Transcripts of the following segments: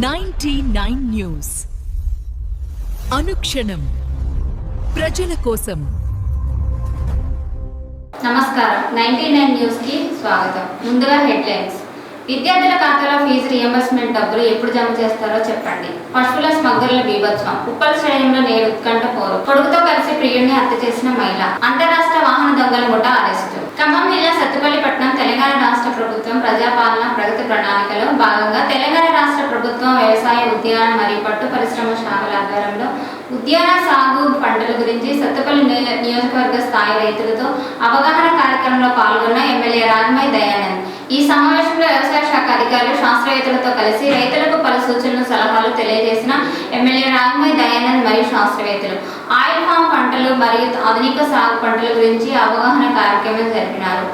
99 news అనుక్షణం ప్రజల కోసం. నమస్కారం. 99 న్యూస్ కి స్వాగతం. ముందుగా హెడ్లైన్స్. విద్యార్థుల ఖాతాలో ఫీజు రియంబర్స్మెంట్ డబ్బులు ఎప్పుడు జమ చేస్తారో చెప్పండి. పశువుల స్మగ్లర్ల బీభత్సం. ఉప్పల్ స్టేడియంలో నేడు ఉత్కంఠ పోరు. కొడుకుతో కలిసి ప్రియుడిని హత్య చేసిన మహిళ. అంతరాష్ట్ర వాహన దొంగల ముఠా అరెస్టు. ఖమ్మం జిల్లా సత్తుపల్లిపట్నం. తెలంగాణ రాష్ట్ర ప్రభుత్వం ప్రజాపాలన ప్రగతి ప్రణాళికలో భాగంగా తెలంగాణ రాష్ట్ర ప్రభుత్వం వ్యవసాయ, ఉద్యాన మరియు పట్టు పరిశ్రమ శాఖల ఆధ్వర్యంలో ఉద్యాన సాగు పంటల గురించి సత్తుపల్లి నియోజకవర్గ స్థాయి రైతులతో అవగాహన కార్యక్రమంలో పాల్గొన్న ఎమ్మెల్యే రాజ్మై దయానంద్. ఈ సమావేశంలో వ్యవసాయ శాఖ అధికారులు, శాస్త్రవేత్తలతో కలిసి రైతులకు పలు సూచనలు, సలహాలు తెలియజేసిన ఎమ్మెల్యే రాజ్మై దయానంద్ మరియు శాస్త్రవేత్తలు ఆయిల్ ఫామ్ పంటలు మరియు ఆధునిక సాగు పంటల గురించి అవగాహన కార్యక్రమం జరిపినారు.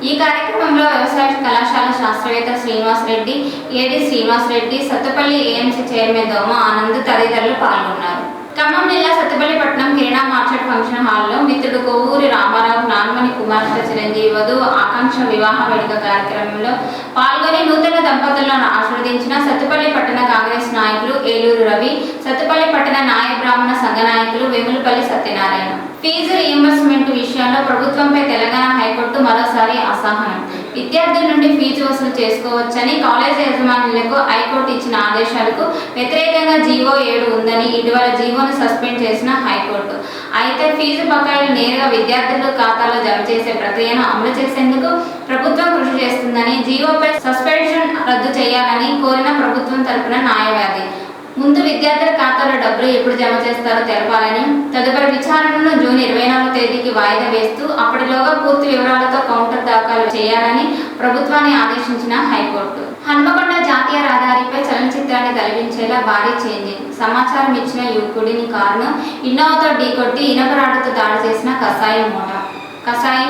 ఈ కార్యక్రమంలో వ్యవసాయ కళాశాల శాస్త్రవేత్త Srinivasa Reddy, AD Srinivasa Reddy, Sathupalli AMC chairman Doma Anand తదితరులు పాల్గొన్నారు. ఖమ్మం జిల్లా సత్తుపల్లిపట్నం కిరణా మార్కెట్ ఫంక్షన్ హాల్లో మిత్రుడు కొవ్వూరి రామారావు నాన్మణి కుమార్తె చిరంజీవి వధువు ఆకాంక్ష వివాహ వేడుక కార్యక్రమంలో పాల్గొని నూతన దంపతులను ఆశీర్వదించిన సత్తుపల్లి పట్టణ కాంగ్రెస్ నాయకులు ఏలూరు రవి, సత్తుపల్లి పట్టణ నాయ బ్రాహ్మణ సంఘ నాయకులు వేములపల్లి సత్యనారాయణ. ఫీజు రియంబర్స్మెంట్ విషయంలో ప్రభుత్వంపై తెలంగాణ హైకోర్టు మరోసారి అసహనం. విద్యార్థుల నుండి ఫీజు వసూలు చేసుకోవచ్చని కాలేజీ యజమానులకు హైకోర్టు ఇచ్చిన ఆదేశాలకు వ్యతిరేకంగా జీవో 7 ఉందని ఇటీవల జీవోను సస్పెండ్ చేసిన హైకోర్టు. అయితే ఫీజు బకాయిలు నేరుగా విద్యార్థుల ఖాతాలో జమ చేసే ప్రక్రియను అమలు చేసేందుకు ప్రభుత్వం కృషి చేస్తుందని, జీవోపై సస్పెన్షన్ రద్దు చేయాలని కోరిన ప్రభుత్వం తరపున న్యాయవాది ముందు విద్యార్థుల ఖాతాలో డబ్బులు ఎప్పుడు జమ చేస్తారో తెలపాలని, తదుపరి విచారణను జూన్ 24 తేదీకి వాయిదా వేస్తూ అప్పటిలోగా పూర్తి వివరాలతో కౌంటర్ దాఖలు చేయాలని ప్రభుత్వాన్ని ఆదేశించిన హైకోర్టు. హన్మకొండ జాతీయ రహదారిపై చలనచిత్రాన్ని తలపించేలా భారీ చేంజింగ్. సమాచారం ఇచ్చిన యువకుడిని కారును ఇన్నోవాతో ఢీకొట్టి ఇనపరాడుతో దాడి చేసిన కసాయి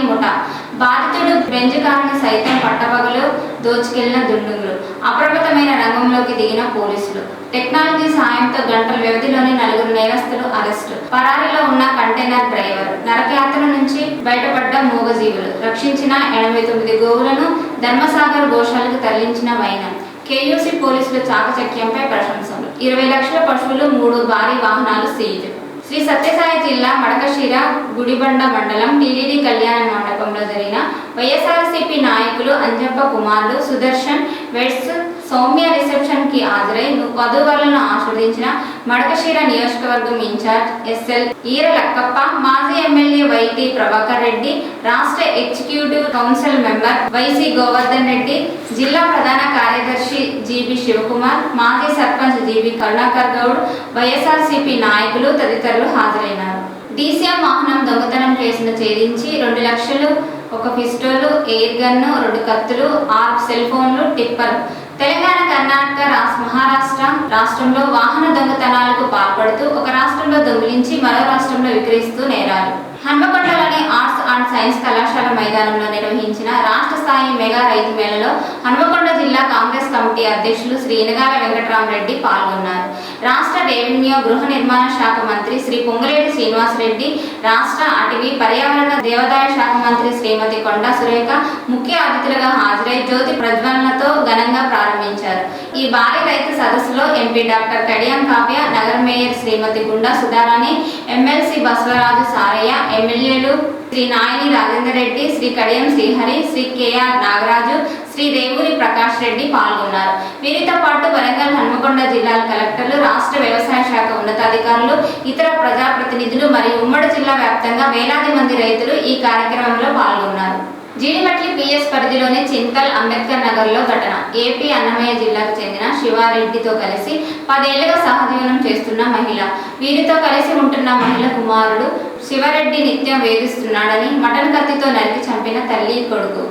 ముఠా. బాధితుడు బెంజ్ కారుని సైతం పట్టపగలు దోచుకెళ్లిన దుండుగులు. అప్రమత్తమైన రంగంలోకి దిగిన పోలీసులు. టెక్నాలజీ సాయంతో గంటల వ్యవధిలోని 4 నేరస్తులు అరెస్టు. పరారీలో ఉన్న కంటైనర్ డ్రైవర్. నరకయాత్ర నుంచి బయటపడ్డ మూగజీవులు. రక్షించిన 89 గోవులను ధర్మసాగర్ గోశాలకు తరలించిన వైనం. కేయూసీ పోలీసుల చాకచక్యంపై ప్రశంసలు. 20 లక్షల పశువులు, 3 భారీ వాహనాలు సీజ్. శ్రీ సత్యసాయి జిల్లా మడకశిర గుడిబండ మండలం టీడీడీ కళ్యాణ మండపంలో జరిగిన వైఎస్ఆర్సీపీ నాయకులు అంజప్ప కుమారుడు సుదర్శన్ వెడ్స్ సౌమ్య రిసెప్షన్ కి హాజరై వధూవరులను ఆశీర్వదించిన మడకశిర నియోజకవర్గం ఇన్ఛార్జ్ ఎస్ఎల్ ఈర లక్కప్ప, మాజీ ఎమ్మెల్యే వైటి ప్రభాకర్ రెడ్డి, రాష్ట్ర executive council member YC Govardhan Reddy, జిల్లా ప్రధాన కార్యదర్శి జీబీ శివకుమార్, మాజీ సర్పంచ్ జీబీ కరుణాకర్ గౌడ్, వైఎస్ఆర్సీపీ నాయకులు తదితరులు హాజరైనారు. డీసీఎం వాహనం దొంగతనం కేసును ఛేదించి 2 లక్షలు, 1 పిస్టోలు, ఎయిర్ గన్ను, 2 కత్తులు, 6 సెల్ ఫోన్లు, టిప్పర్. తెలంగాణ, కర్ణాటక, మహారాష్ట్ర రాష్ట్రంలో వాహన దొంగతనాలకు పాల్పడుతూ ఒక రాష్ట్రంలో దొంగిలించి మరో రాష్ట్రంలో విక్రయిస్తూ నేరాలు. హన్మకొండలోని ఆర్ట్స్ అండ్ సైన్స్ కళాశాల మైదానంలో నిర్వహించిన రాష్ట్ర స్థాయి మెగా రైతు మేళలో హన్మకొండ జిల్లా కాంగ్రెస్ కమిటీ అధ్యక్షులు శ్రీ ఇనగాల వెంకటరామరెడ్డి పాల్గొన్నారు. రాష్ట్ర రెవెన్యూ గృహ నిర్మాణ శాఖ మంత్రి శ్రీ పొంగులేటి శ్రీనివాసరెడ్డి, రాష్ట్ర అటవీ పర్యావరణ దేవాదాయ శాఖ మంత్రి శ్రీమతి కొండా సురేఖ ముఖ్య అతిథులుగా హాజరై జ్యోతి ప్రజ్వలనతో ఘనంగా ప్రారంభించారు. ఈ భారీ రైతు సదస్సులో ఎంపీ డాక్టర్ కడియం కావ్య, నగర మేయర్ శ్రీమతి గుండా సుధారాణి, ఎమ్మెల్సీ బసవరాజు సారయ్య, ఎమ్మెల్యేలు శ్రీ నాయని రాజేందర్ రెడ్డి, శ్రీ కడియం శ్రీహరి, శ్రీ కేఆర్ నాగరాజు, శ్రీ రేవూరి ప్రకాష్ రెడ్డి పాల్గొన్నారు. వీరితో పాటు వరంగల్, హన్మకొండ జిల్లాల కలెక్టర్లు, రాష్ట్ర వ్యవసాయ శాఖ ఉన్నతాధికారులు, ఇతర ప్రజాప్రతినిధులు మరియు ఉమ్మడి జిల్లా వ్యాప్తంగా వేలాది మంది రైతులు ఈ కార్యక్రమంలో పాల్గొన్నారు. జీడిమట్లి పిఎస్ పరిధిలోని చింతల్ అంబేద్కర్ నగర్లో ఘటన. ఏపీ అన్నమయ్య జిల్లాకు చెందిన శివారెడ్డితో కలిసి 10 ఏళ్లుగా సహజీవనం చేస్తున్న మహిళ. వీరితో కలిసి ఉంటున్న మహిళ కుమారుడు శివారెడ్డి నిత్యం వేధిస్తున్నాడని మటన్ కత్తితో నరికి చంపిన తల్లి, కొడుకు.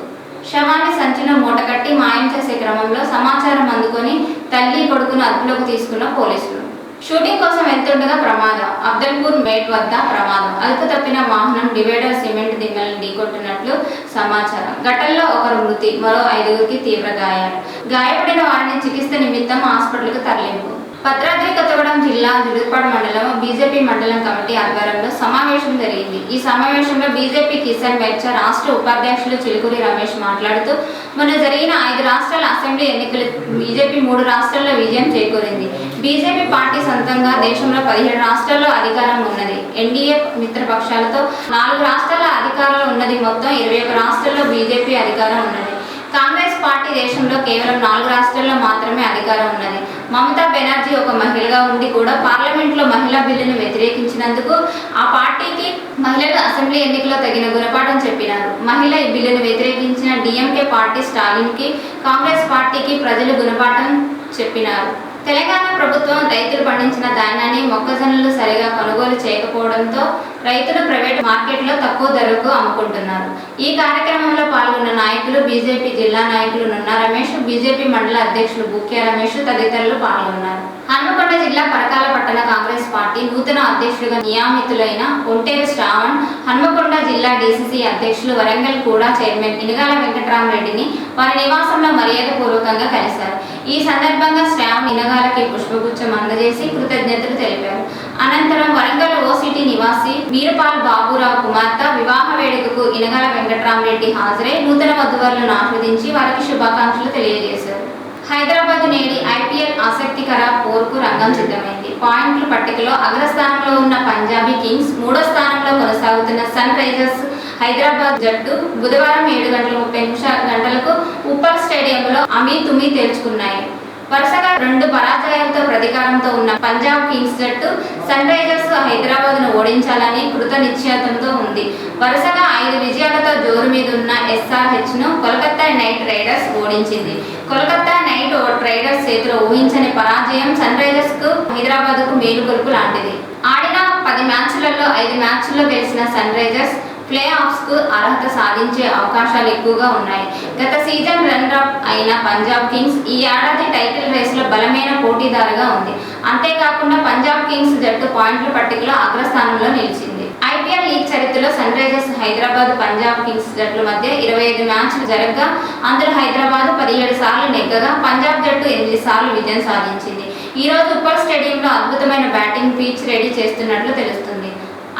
శవాన్ని సంచిలో మూటకట్టి మాయం చేసే క్రమంలో సమాచారం అందుకొని తల్లి, కొడుకును అదుపులోకి తీసుకున్న పోలీసులు. షూటింగ్ కోసం వెళ్తుండగా ప్రమాదం. అబ్దుల్పూర్ మేట్ వద్ద ప్రమాదం. అదుపు తప్పిన వాహనం డివైడర్ సిమెంట్ దిమ్మలను ఢీకొట్టినట్లు సమాచారం. ఘటనలో 1 మృతి, మరో 5గురికి తీవ్ర గాయాలు. గాయపడిన వారిని చికిత్స నిమిత్తం హాస్పిటల్కు తరలింపు. భద్రాద్రి కొత్తగూడెం జిల్లా జిల్లా జులుపాడు మండలం బీజేపీ మండలం కమిటీ ఆధ్వర్యంలో సమావేశం జరిగింది. ఈ సమావేశంలో బీజేపీ కిసాన్ మోర్చా రాష్ట్ర ఉపాధ్యక్షులు చిలుకూరి రమేష్ మాట్లాడుతూ మొన్న జరిగిన 5 రాష్ట్రాల అసెంబ్లీ ఎన్నికలు బీజేపీ 3 రాష్ట్రాల్లో విజయం చేకూరింది. బీజేపీ పార్టీ సొంతంగా దేశంలో 17 రాష్ట్రాల్లో అధికారం ఉన్నది. ఎన్డీఏ మిత్రపక్షాలతో 4 రాష్ట్రాల అధికారంలో ఉన్నది. మొత్తం 21 రాష్ట్రాల్లో బీజేపీ అధికారం ఉన్నది. కాంగ్రెస్ పార్టీ దేశంలో కేవలం 4 రాష్ట్రాల్లో మాత్రమే అధికారం ఉన్నది. మమతా బెనర్జీ ఒక మహిళగా ఉండి కూడా పార్లమెంట్లో మహిళా బిల్లును వ్యతిరేకించినందుకు ఆ పార్టీకి మహిళలు అసెంబ్లీ ఎన్నికల్లో తగిన గుణపాఠం చెప్పినారు. మహిళ ఈ బిల్లును వ్యతిరేకించిన డీఎంకే పార్టీ స్టాలిన్కి, కాంగ్రెస్ పార్టీకి ప్రజలు గుణపాఠం చెప్పినారు. తెలంగాణ ప్రభుత్వం రైతులు పండించిన ధాన్యాన్ని మొక్కజొన్నలు సరిగా కొనుగోలు చేయకపోవడంతో రైతులు ప్రైవేట్ మార్కెట్లో తక్కువ ధరకు అమ్ముకుంటున్నారు. ఈ కార్యక్రమంలో పాల్గొన్న నాయకులు బీజేపీ జిల్లా నాయకులు నున్నా రమేష్, బీజేపీ మండల అధ్యక్షులు బుక్య రమేష్ తదితరులు పాల్గొన్నారు. హన్మకొండ జిల్లా పరకాల పట్టణ కాంగ్రెస్ పార్టీ నూతన అధ్యక్షుడిగా నియమితులైన ఒంటేరు శ్రావణ్, హన్మకొండ జిల్లా డీసీసీ అధ్యక్షులు వరంగల్ కూడా చైర్మన్ ఇనగాల వెంకటరామరెడ్డిని వారి నివాసంలో మర్యాదపూర్వకంగా కలిశారు. ఈ సందర్భంగా శ్రావణ్ ఇనగాలకి పుష్పగుచ్చం అందజేసి కృతజ్ఞతలు తెలిపారు. అనంతరం వరంగల్ ఓసిటీ నివాసి వీరపాల్ బాబురావు కుమార్తె వివాహ వేడుకకు ఇనగాల వెంకటరామరెడ్డి హాజరై నూతన వధువరులను ఆస్వాదించి వారికి శుభాకాంక్షలు తెలియజేశారు. హైదరాబాద్ నేడి ఐపీఎల్ ఆసక్తికర పోర్కు రంగం సిద్ధమైంది. పాయింట్ల పట్టికలో అగ్రస్థానంలో ఉన్న పంజాబీ కింగ్స్, 3వ స్థానంలో కొనసాగుతున్న సన్ రైజర్స్ హైదరాబాద్ జట్టు బుధవారం 7:30 ఉప్పల్ స్టేడియంలో అమీ తేల్చుకున్నాయి. వరుసగా 2 పరాజయాలతో ప్రతీకారంతో ఉన్న పంజాబ్ కింగ్స్ జట్టు సన్ రైజర్స్ హైదరాబాద్ను ఓడించాలని కృత నిశ్చయంతో ఉంది. వరుసగా 5 విజయాలతో జోరు మీద ఉన్న ఎస్ఆర్హెచ్ను కోల్కతా నైట్ రైడర్స్ ఓడించింది. కోల్కతా నైట్ రైడర్స్ చేతిలో ఊహించని పరాజయం సన్ రైజర్స్కు హైదరాబాద్కు మేలుకొల్పు లాంటిది. ఆడిన 10 మ్యాచ్లలో 5 మ్యాచ్ల్లో గెలిచిన సన్ రైజర్స్ ప్లే ఆఫ్స్కు అర్హత సాధించే అవకాశాలు ఎక్కువగా ఉన్నాయి. గత సీజన్ రన్నర్ అయిన పంజాబ్ కింగ్స్ ఈ ఏడాది టైటిల్ రేసులో బలమైన పోటీదారుగా ఉంది. అంతేకాకుండా పంజాబ్ కింగ్స్ జట్టు పాయింట్ల పట్టికలో అగ్రస్థానంలో నిలిచింది. ఐపీఎల్ లీగ్ చరిత్రలో sun risers Hyderabad, Punjab kings జట్ల మధ్య 25 మ్యాచ్లు జరగగా అందులో హైదరాబాద్ 17 సార్లు నెగ్గగా పంజాబ్ జట్టు 8 సార్లు విజయం సాధించింది. ఈ రోజు ఉప్పల్ స్టేడియంలో అద్భుతమైన బ్యాటింగ్ పిచ్ రెడీ చేస్తున్నట్లు తెలుస్తుంది.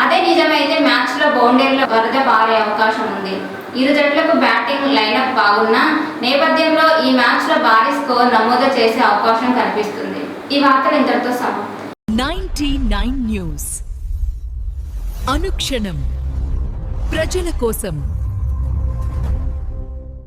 అదే నిజమైతే మ్యాచ్లో బౌండరీల వరద పారే అవకాశం ఉంది. ఇరు జట్లకు బ్యాటింగ్ లైనప్ బాగున్న నేపథ్యంలో ఈ మ్యాచ్లో భారీ స్కోర్ నమోదు చేసే అవకాశం కనిపిస్తుంది. ఈ వార్తలు ఇంతటితో సమాప్తం. 99 న్యూస్ అనుక్షణం ప్రజల కోసం.